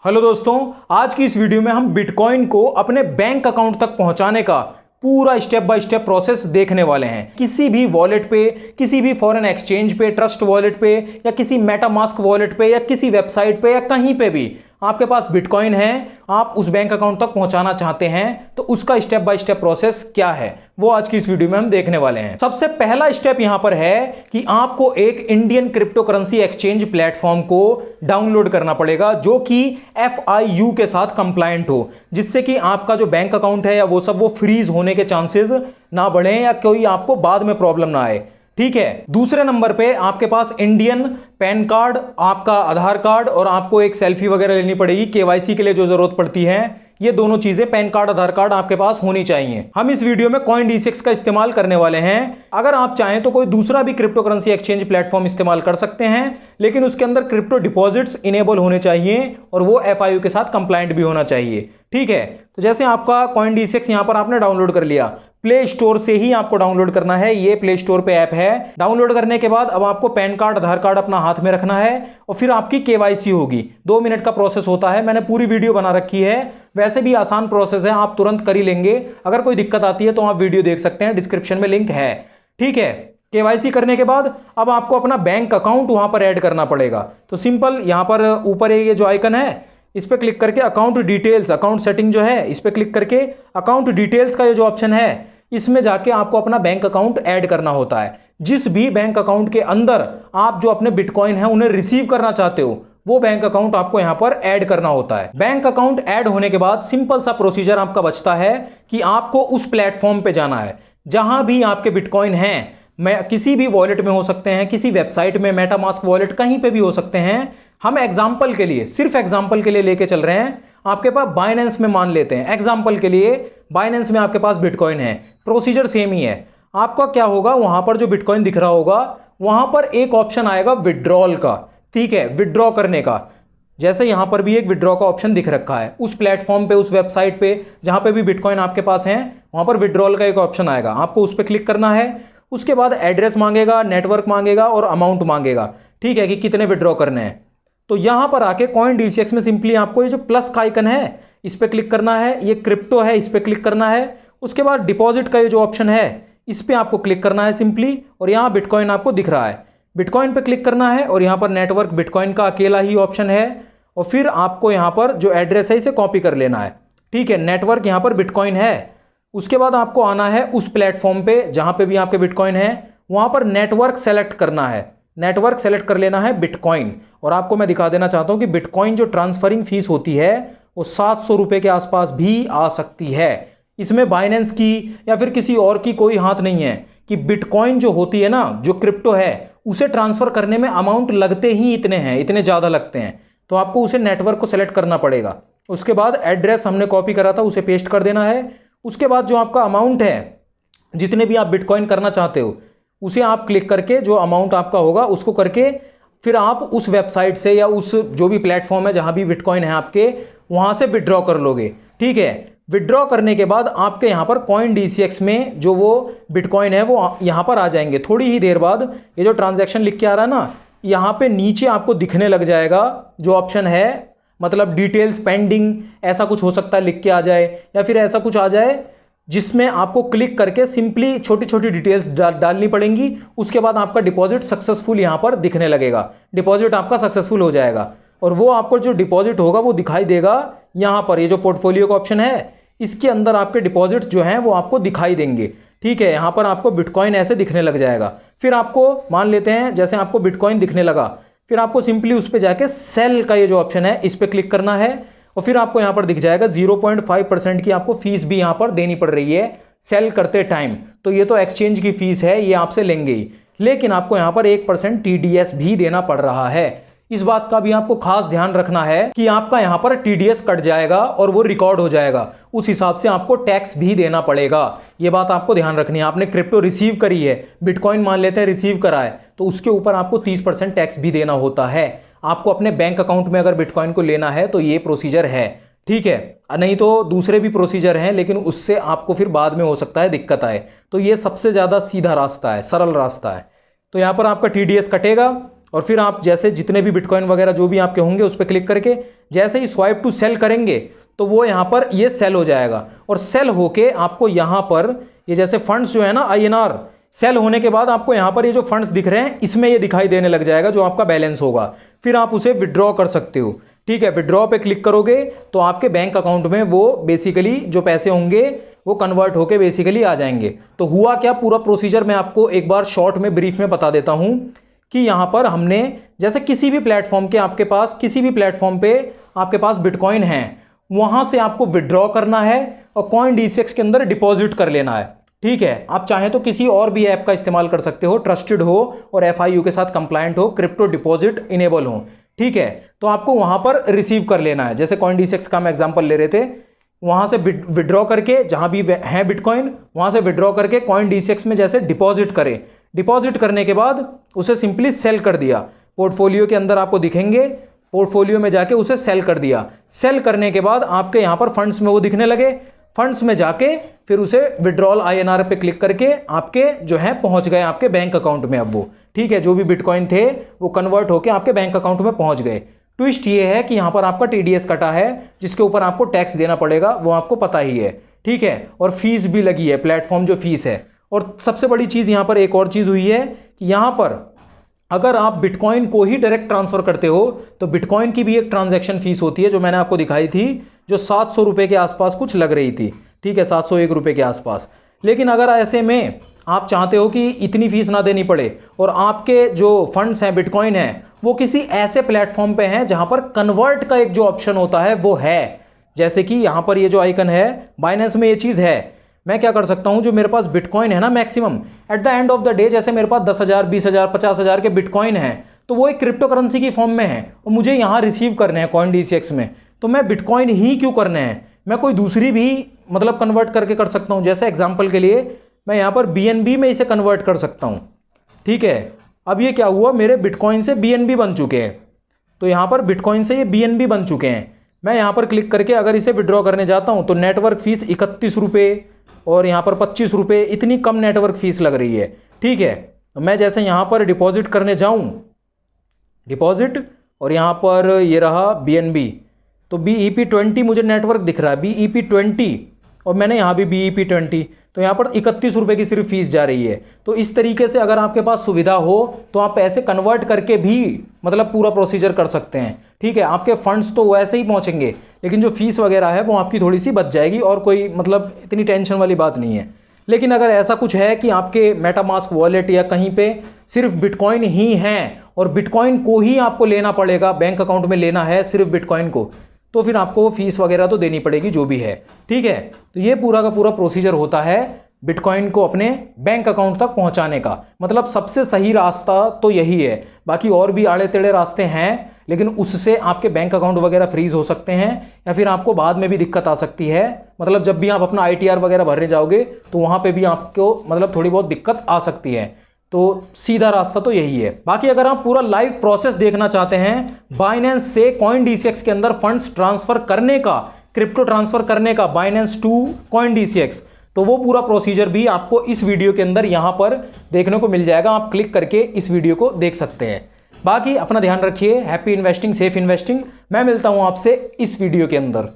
Hello दोस्तों, आज की इस वीडियो में हम बिटकॉइन को अपने बैंक अकाउंट तक पहुंचाने का पूरा स्टेप बाय स्टेप प्रोसेस देखने वाले हैं। किसी भी वॉलेट पे, किसी भी फॉरेन एक्सचेंज पे, ट्रस्ट वॉलेट पे या किसी मेटामास्क वॉलेट पे या किसी वेबसाइट पे या कहीं पे भी आपके पास बिटकॉइन है, आप उस बैंक अकाउंट तक पहुंचाना चाहते हैं तो उसका स्टेप बाय स्टेप प्रोसेस क्या है वो आज की इस वीडियो में हम देखने वाले हैं। सबसे पहला स्टेप यहां पर है कि आपको एक Indian crypto currency exchange platform को डाउनलोड करना पड़ेगा जो कि FIU के साथ कंप्लायंट हो, जिससे कि आपका जो बैंक अकाउंट है या वो सब वो फ्रीज होने के चांसेस ना बढ़े या कोई आपको बाद में प्रॉब्लम ना आए। ठीक है। दूसरे नंबर पे आपके पास इंडियन पैन कार्ड, आपका आधार कार्ड और आपको एक सेल्फी वगैरह लेनी पड़ेगी KYC के लिए जो जरूरत पड़ती है। ये दोनों चीजें पैन कार्ड, आधार कार्ड आपके पास होनी चाहिए। हम इस वीडियो में CoinDCX का इस्तेमाल करने वाले हैं। अगर आप चाहें तो कोई दूसरा भी क्रिप्टो करेंसी एक्सचेंज प्लेटफॉर्म इस्तेमाल कर सकते हैं, लेकिन उसके अंदर क्रिप्टो डिपॉजिट्स इनेबल होने चाहिए और वो FIU के साथ कंप्लायंट भी होना चाहिए। ठीक है। तो जैसे आपका CoinDCX यहां पर आपने डाउनलोड कर लिया, प्ले स्टोर से ही आपको डाउनलोड करना है। ये प्ले स्टोर पे ऐप है। डाउनलोड करने के बाद अब आपको पैन कार्ड, आधार कार्ड अपना हाथ में रखना है और फिर आपकी KYC होगी। 2 मिनट का प्रोसेस होता है। मैंने पूरी वीडियो बना रखी है। वैसे भी आसान प्रोसेस है, आप तुरंत कर ही लेंगे। अगर कोई दिक्कत आती है तो आप वीडियो देख सकते हैं, डिस्क्रिप्शन में लिंक है। ठीक है। KYC करने के बाद अब आपको अपना बैंक अकाउंट वहां पर ऐड करना पड़ेगा। तो सिंपल यहां पर ऊपर ये जो आइकन है इस पर क्लिक करके अकाउंट डिटेल्स, अकाउंट सेटिंग जो है इस पर क्लिक करके अकाउंट डिटेल्स का ये जो ऑप्शन है इसमें जाके आपको अपना बैंक अकाउंट ऐड करना होता है। जिस भी बैंक अकाउंट के अंदर आप जो अपने बिटकॉइन है उन्हें रिसीव करना चाहते हो वो बैंक अकाउंट आपको यहां पर ऐड करना होता है। बैंक अकाउंट ऐड होने के बाद सिंपल सा प्रोसीजर आपका बचता है कि आपको उस प्लेटफॉर्म पे जाना है जहां भी आपके बिटकॉइन हैं। किसी भी वॉलेट में हो सकते हैं, किसी वेबसाइट में, मेटामास्क वॉलेट कहीं पे भी हो सकते हैं। हम एग्जाम्पल के लिए, सिर्फ एग्जाम्पल के लिए लेके चल रहे हैं। आपके पास बाइनेंस में मान लेते हैं एग्जाम्पल के लिए, बाइनेंस में आपके पास बिटकॉइन है। प्रोसीजर सेम ही है। आपका क्या होगा, वहां पर जो बिटकॉइन दिख रहा होगा वहां पर एक ऑप्शन आएगा विड्रॉल का। ठीक है, विड्रॉ करने का। जैसे यहां पर भी एक विड्रॉ का ऑप्शन दिख रखा है उस प्लेटफॉर्म पे, उस वेबसाइट पे जहां पे भी बिटकॉइन आपके पास है वहां पर विड्रॉल का एक ऑप्शन आएगा। आपको उस पर क्लिक करना है। उसके बाद एड्रेस मांगेगा, नेटवर्क मांगेगा और अमाउंट मांगेगा। ठीक है, कि कितने विड्रॉ करने हैं। तो यहां पर आके CoinDCX में सिंपली आपको ये जो प्लस का आइकन है इस पर क्लिक करना है। ये क्रिप्टो है, इस पर क्लिक करना है। उसके बाद डिपॉजिट का ये जो ऑप्शन है इस पर आपको क्लिक करना है सिंपली, और यहाँ बिटकॉइन आपको दिख रहा है। बिटकॉइन पे क्लिक करना है और यहाँ पर नेटवर्क बिटकॉइन का अकेला ही ऑप्शन है। और फिर आपको यहाँ पर जो एड्रेस है इसे कॉपी कर लेना है। ठीक है, नेटवर्क यहाँ पर बिटकॉइन है। उसके बाद आपको आना है उस प्लेटफॉर्म पे जहाँ पे भी आपके बिटकॉइन है, वहाँ पर नेटवर्क सेलेक्ट करना है। नेटवर्क सेलेक्ट कर लेना है बिटकॉइन। और आपको मैं दिखा देना चाहता हूँ कि बिटकॉइन जो ट्रांसफरिंग फीस होती है वो 700 रुपये के आसपास भी आ सकती है। इसमें बाइनेंस की या फिर किसी और की कोई हाथ नहीं है कि बिटकॉइन जो होती है ना, जो क्रिप्टो है, उसे ट्रांसफर करने में अमाउंट लगते ही इतने हैं, इतने ज़्यादा लगते हैं। तो आपको उसे नेटवर्क को सेलेक्ट करना पड़ेगा। उसके बाद एड्रेस हमने कॉपी करा था उसे पेस्ट कर देना है। उसके बाद जो आपका अमाउंट है, जितने भी आप बिटकॉइन करना चाहते हो उसे आप क्लिक करके जो अमाउंट आपका होगा उसको करके फिर आप उस वेबसाइट से या उस जो भी प्लेटफॉर्म है जहां भी बिटकॉइन है आपके, वहां से विड्रॉ कर लोगे। ठीक है। विड्रॉ करने के बाद आपके यहाँ पर CoinDCX में जो वो बिटकॉइन है वो यहाँ पर आ जाएंगे। थोड़ी ही देर बाद ये जो ट्रांजैक्शन लिख के आ रहा है ना, यहाँ पे नीचे आपको दिखने लग जाएगा जो ऑप्शन है, मतलब डिटेल्स पेंडिंग ऐसा कुछ हो सकता है लिख के आ जाए, या फिर ऐसा कुछ आ जाए जिसमें आपको क्लिक करके सिंपली छोटी छोटी डिटेल्स डालनी पड़ेंगी। उसके बाद आपका डिपॉजिट सक्सेसफुल यहाँ पर दिखने लगेगा। डिपॉजिट आपका सक्सेसफुल हो जाएगा और वो आपको जो डिपॉजिट होगा वो दिखाई देगा यहाँ पर। ये जो पोर्टफोलियो का ऑप्शन है इसके अंदर आपके डिपॉजिट जो हैं वो आपको दिखाई देंगे। ठीक है, यहाँ पर आपको बिटकॉइन ऐसे दिखने लग जाएगा। फिर आपको मान लेते हैं जैसे आपको बिटकॉइन दिखने लगा, फिर आपको सिंपली उस पर जाके सेल का ये जो ऑप्शन है इस पर क्लिक करना है और फिर आपको यहाँ पर दिख जाएगा 0.5% की आपको फीस भी यहाँ पर देनी पड़ रही है सेल करते टाइम। तो ये तो एक्सचेंज की फीस है, ये आपसे लेंगे ही, लेकिन आपको यहाँ पर 1% TDS भी देना पड़ रहा है। इस बात का भी आपको खास ध्यान रखना है कि आपका यहाँ पर TDS कट जाएगा और वो रिकॉर्ड हो जाएगा। उस हिसाब से आपको टैक्स भी देना पड़ेगा। ये बात आपको ध्यान रखनी है। आपने क्रिप्टो रिसीव करी है, बिटकॉइन मान लेते हैं रिसीव करा है, तो उसके ऊपर आपको 30% टैक्स भी देना होता है। आपको अपने बैंक अकाउंट में अगर बिटकॉइन को लेना है तो ये प्रोसीजर है। ठीक है, नहीं तो दूसरे भी प्रोसीजर हैं, लेकिन उससे आपको फिर बाद में हो सकता है दिक्कत आए। तो ये सबसे ज़्यादा सीधा रास्ता है, सरल रास्ता है। तो यहाँ पर आपका TDS कटेगा और फिर आप जैसे जितने भी बिटकॉइन वगैरह जो भी आपके होंगे उस पर क्लिक करके जैसे ही स्वाइप टू सेल करेंगे तो वो यहाँ पर ये सेल हो जाएगा, और सेल होके आपको यहाँ पर ये जैसे फंड्स जो है ना INR, सेल होने के बाद आपको यहाँ पर ये जो फंड्स दिख रहे हैं इसमें ये दिखाई देने लग जाएगा जो आपका बैलेंस होगा। फिर आप उसे विड्रॉ कर सकते हो। ठीक है, विड्रॉ पे क्लिक करोगे तो आपके बैंक अकाउंट में वो बेसिकली जो पैसे होंगे वो कन्वर्ट होके बेसिकली आ जाएंगे। तो हुआ क्या, पूरा प्रोसीजर मैं आपको एक बार शॉर्ट में ब्रीफ में बता देता हूं कि यहाँ पर हमने जैसे किसी भी प्लेटफॉर्म के आपके पास किसी भी प्लेटफॉर्म पे आपके पास बिटकॉइन है, वहां से आपको विड्रॉ करना है और CoinDCX के अंदर डिपॉजिट कर लेना है। ठीक है, आप चाहें तो किसी और भी ऐप का इस्तेमाल कर सकते हो, ट्रस्टेड हो और FIU के साथ कंप्लायंट हो, क्रिप्टो डिपॉजिट इनेबल हो। ठीक है, तो आपको वहां पर रिसीव कर लेना है। जैसे CoinDCX का हम एग्जांपल ले रहे थे, वहां से विड्रॉ करके जहां भी है बिटकॉइन वहां से विड्रॉ करके CoinDCX में जैसे डिपॉजिट करें, डिपॉजिट करने के बाद उसे सिंपली सेल कर दिया। पोर्टफोलियो के अंदर आपको दिखेंगे, पोर्टफोलियो में जाके उसे सेल कर दिया। सेल करने के बाद आपके यहाँ पर फंड्स में वो दिखने लगे, फंड्स में जाके फिर उसे विड्रॉल INR पे क्लिक करके आपके जो है पहुंच गए आपके बैंक अकाउंट में। अब वो ठीक है, जो भी बिटकॉइन थे वो कन्वर्ट होके आपके बैंक अकाउंट में पहुंच गए। ट्विस्ट ये है कि यहाँ पर आपका TDS कटा है जिसके ऊपर आपको टैक्स देना पड़ेगा, वो आपको पता ही है। ठीक है, और फीस भी लगी है, प्लेटफॉर्म जो फीस है। और सबसे बड़ी चीज़ यहाँ पर एक और चीज़ हुई है कि यहाँ पर अगर आप बिटकॉइन को ही डायरेक्ट ट्रांसफर करते हो तो बिटकॉइन की भी एक ट्रांजैक्शन फीस होती है जो मैंने आपको दिखाई थी, जो 700 रुपये के आसपास कुछ लग रही थी। ठीक है, 701 रुपये के आसपास। लेकिन अगर ऐसे में आप चाहते हो कि इतनी फीस ना देनी पड़े और आपके जो फंड्स हैं बिटकॉइन हैं वो किसी ऐसे प्लेटफॉर्म पे हैं जहां पर कन्वर्ट का एक जो ऑप्शन होता है वो है, जैसे कि यहाँ पर ये जो आइकन है बाइनेंस में ये चीज़ है। मैं क्या कर सकता हूँ, जो मेरे पास बिटकॉइन है ना maximum at the end of the day, जैसे मेरे पास 10,000 20,000 50,000 के बिटकॉइन हैं तो वो एक क्रिप्टो करेंसी की फॉर्म में है और मुझे यहाँ रिसीव करने हैं CoinDCX में। तो मैं बिटकॉइन ही क्यों करने हैं, मैं कोई दूसरी भी मतलब कन्वर्ट करके कर सकता हूँ। जैसे एग्जाम्पल के लिए मैं यहाँ पर BNB में इसे कन्वर्ट कर सकता हूँ। ठीक है, अब ये क्या हुआ, मेरे बिटकॉइन से BNB बन चुके हैं। तो यहाँ पर बिटकॉइन से ये BNB बन चुके हैं। मैं यहाँ पर क्लिक करके अगर इसे विड्रॉ करने जाता हूँ तो नेटवर्क फीस 31 रुपये और यहाँ पर 25 रुपये, इतनी कम नेटवर्क फीस लग रही है। ठीक है, तो मैं जैसे यहाँ पर डिपॉजिट करने जाऊँ, डिपॉजिट और यहाँ पर ये रहा BNB, तो BEP20 मुझे नेटवर्क दिख रहा है, BEP20, और मैंने यहाँ भी BEP20, तो यहाँ पर 31 रुपये की सिर्फ फीस जा रही है। तो इस तरीके से अगर आपके पास सुविधा हो तो आप पैसे कन्वर्ट करके भी मतलब पूरा प्रोसीजर कर सकते हैं। ठीक है, आपके फंड्स तो वैसे ही पहुँचेंगे लेकिन जो फीस वगैरह है वो आपकी थोड़ी सी बच जाएगी और कोई मतलब इतनी टेंशन वाली बात नहीं है। लेकिन अगर ऐसा कुछ है कि आपके मेटामास्क वॉलेट या कहीं पे सिर्फ बिटकॉइन ही हैं और बिटकॉइन को ही आपको लेना पड़ेगा, बैंक अकाउंट में लेना है सिर्फ बिटकॉइन को, तो फिर आपको वो फीस वगैरह तो देनी पड़ेगी जो भी है। ठीक है, तो ये पूरा का पूरा प्रोसीजर होता है बिटकॉइन को अपने बैंक अकाउंट तक पहुंचाने का। मतलब सबसे सही रास्ता तो यही है, बाकी और भी आड़े टेढ़े रास्ते हैं लेकिन उससे आपके बैंक अकाउंट वगैरह फ्रीज हो सकते हैं या फिर आपको बाद में भी दिक्कत आ सकती है। मतलब जब भी आप अपना ITR वगैरह भरने जाओगे तो वहाँ पे भी आपको मतलब थोड़ी बहुत दिक्कत आ सकती है। तो सीधा रास्ता तो यही है। बाकी अगर आप पूरा लाइव प्रोसेस देखना चाहते हैं बाइनेंस से CoinDCX के अंदर फंड्स ट्रांसफर करने का, क्रिप्टो ट्रांसफर करने का बाइनेंस टू CoinDCX, तो वो पूरा प्रोसीजर भी आपको इस वीडियो के अंदर यहाँ पर देखने को मिल जाएगा। आप क्लिक करके इस वीडियो को देख सकते हैं। बाकी अपना ध्यान रखिए, हैप्पी इन्वेस्टिंग, सेफ इन्वेस्टिंग। मैं मिलता हूँ आपसे इस वीडियो के अंदर।